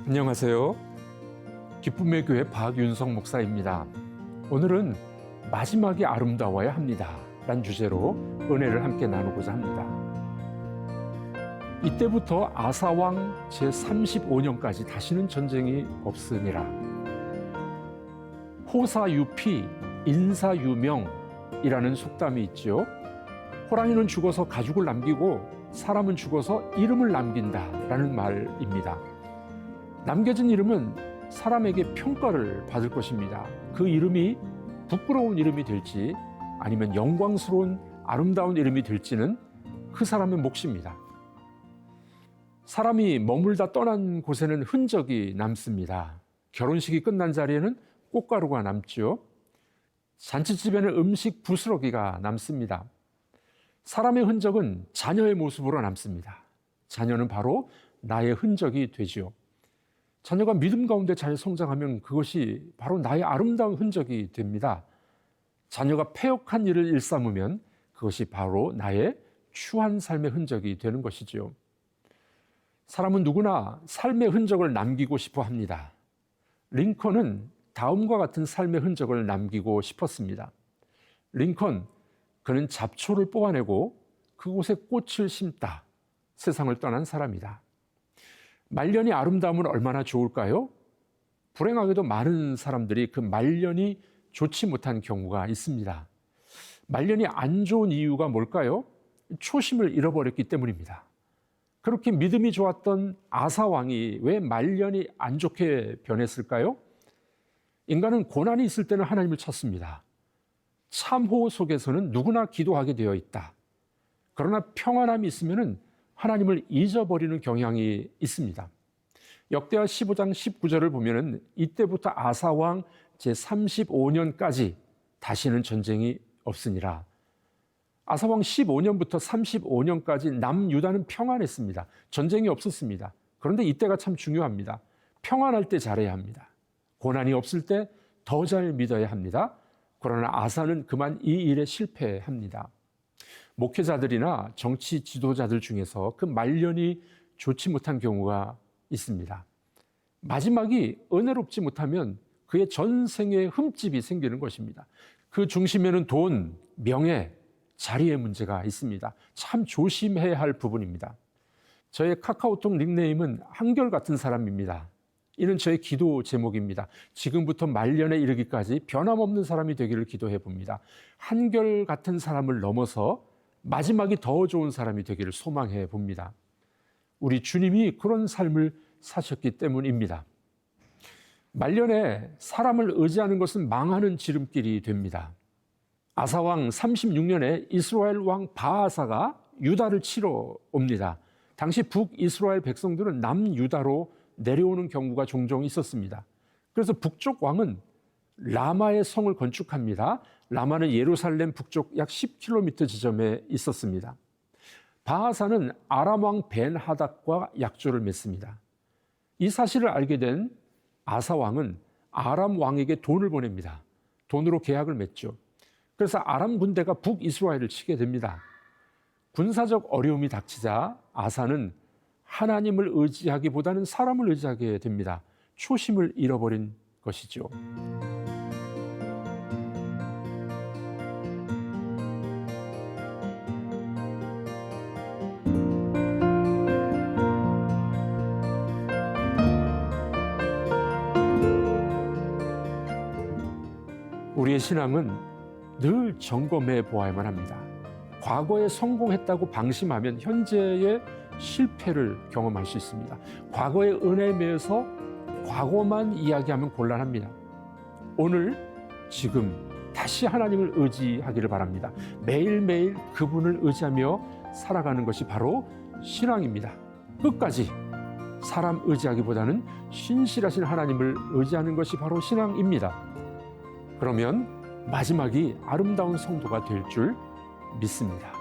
안녕하세요. 기쁨의 교회 박윤성 목사입니다. 오늘은 마지막이 아름다워야 합니다 라는 주제로 은혜를 함께 나누고자 합니다. 이때부터 아사왕 제35년까지 다시는 전쟁이 없으니라. 호사유피 인사유명이라는 속담이 있죠. 호랑이는 죽어서 가죽을 남기고 사람은 죽어서 이름을 남긴다라는 말입니다. 남겨진 이름은 사람에게 평가를 받을 것입니다. 그 이름이 부끄러운 이름이 될지 아니면 영광스러운 아름다운 이름이 될지는 그 사람의 몫입니다. 사람이 머물다 떠난 곳에는 흔적이 남습니다. 결혼식이 끝난 자리에는 꽃가루가 남죠. 잔치집에는 음식 부스러기가 남습니다. 사람의 흔적은 자녀의 모습으로 남습니다. 자녀는 바로 나의 흔적이 되죠. 자녀가 믿음 가운데 잘 성장하면 그것이 바로 나의 아름다운 흔적이 됩니다. 자녀가 패역한 일을 일삼으면 그것이 바로 나의 추한 삶의 흔적이 되는 것이지요. 사람은 누구나 삶의 흔적을 남기고 싶어 합니다. 링컨은 다음과 같은 삶의 흔적을 남기고 싶었습니다. 링컨, 그는 잡초를 뽑아내고 그곳에 꽃을 심다. 세상을 떠난 사람이다. 말년이 아름다우면 얼마나 좋을까요? 불행하게도 많은 사람들이 그 말년이 좋지 못한 경우가 있습니다. 말년이 안 좋은 이유가 뭘까요? 초심을 잃어버렸기 때문입니다. 그렇게 믿음이 좋았던 아사 왕이 왜 말년이 안 좋게 변했을까요? 인간은 고난이 있을 때는 하나님을 찾습니다. 참호 속에서는 누구나 기도하게 되어 있다. 그러나 평안함이 있으면 하나님을 잊어버리는 경향이 있습니다. 역대하 15장 19절을 보면 이때부터 아사왕 제35년까지 다시는 전쟁이 없으니라. 아사왕 15년부터 35년까지 남유다는 평안했습니다. 전쟁이 없었습니다. 그런데 이때가 참 중요합니다. 평안할 때 잘해야 합니다. 고난이 없을 때 더 잘 믿어야 합니다. 그러나 아사는 그만 이 일에 실패합니다. 목회자들이나 정치 지도자들 중에서 그 말년이 좋지 못한 경우가 있습니다. 마지막이 은혜롭지 못하면 그의 전생에 흠집이 생기는 것입니다. 그 중심에는 돈, 명예, 자리의 문제가 있습니다. 참 조심해야 할 부분입니다. 저의 카카오톡 닉네임은 한결같은 사람입니다. 이는 저의 기도 제목입니다. 지금부터 말년에 이르기까지 변함없는 사람이 되기를 기도해 봅니다. 한결같은 사람을 넘어서 마지막이 더 좋은 사람이 되기를 소망해 봅니다. 우리 주님이 그런 삶을 사셨기 때문입니다. 말년에 사람을 의지하는 것은 망하는 지름길이 됩니다. 아사왕 36년에 이스라엘 왕 바아사가 유다를 치러 옵니다. 당시 북이스라엘 백성들은 남유다로 내려오는 경우가 종종 있었습니다. 그래서 북쪽 왕은 라마의 성을 건축합니다. 라마는 예루살렘 북쪽 약 10km 지점에 있었습니다. 바하사는 아람 왕 벤하닷과 약조를 맺습니다. 이 사실을 알게 된 아사 왕은 아람 왕에게 돈을 보냅니다. 돈으로 계약을 맺죠. 그래서 아람 군대가 북이스라엘을 치게 됩니다. 군사적 어려움이 닥치자 아사는 하나님을 의지하기보다는 사람을 의지하게 됩니다. 초심을 잃어버린 것이죠. 우리의 신앙은 늘 점검해 보아야만 합니다. 과거에 성공했다고 방심하면 현재의 실패를 경험할 수 있습니다. 과거의 은혜에 매여서 과거만 이야기하면 곤란합니다. 오늘, 지금 다시 하나님을 의지하기를 바랍니다. 매일매일 그분을 의지하며 살아가는 것이 바로 신앙입니다. 끝까지 사람 의지하기보다는 신실하신 하나님을 의지하는 것이 바로 신앙입니다. 그러면 마지막이 아름다운 성도가 될 줄 믿습니다.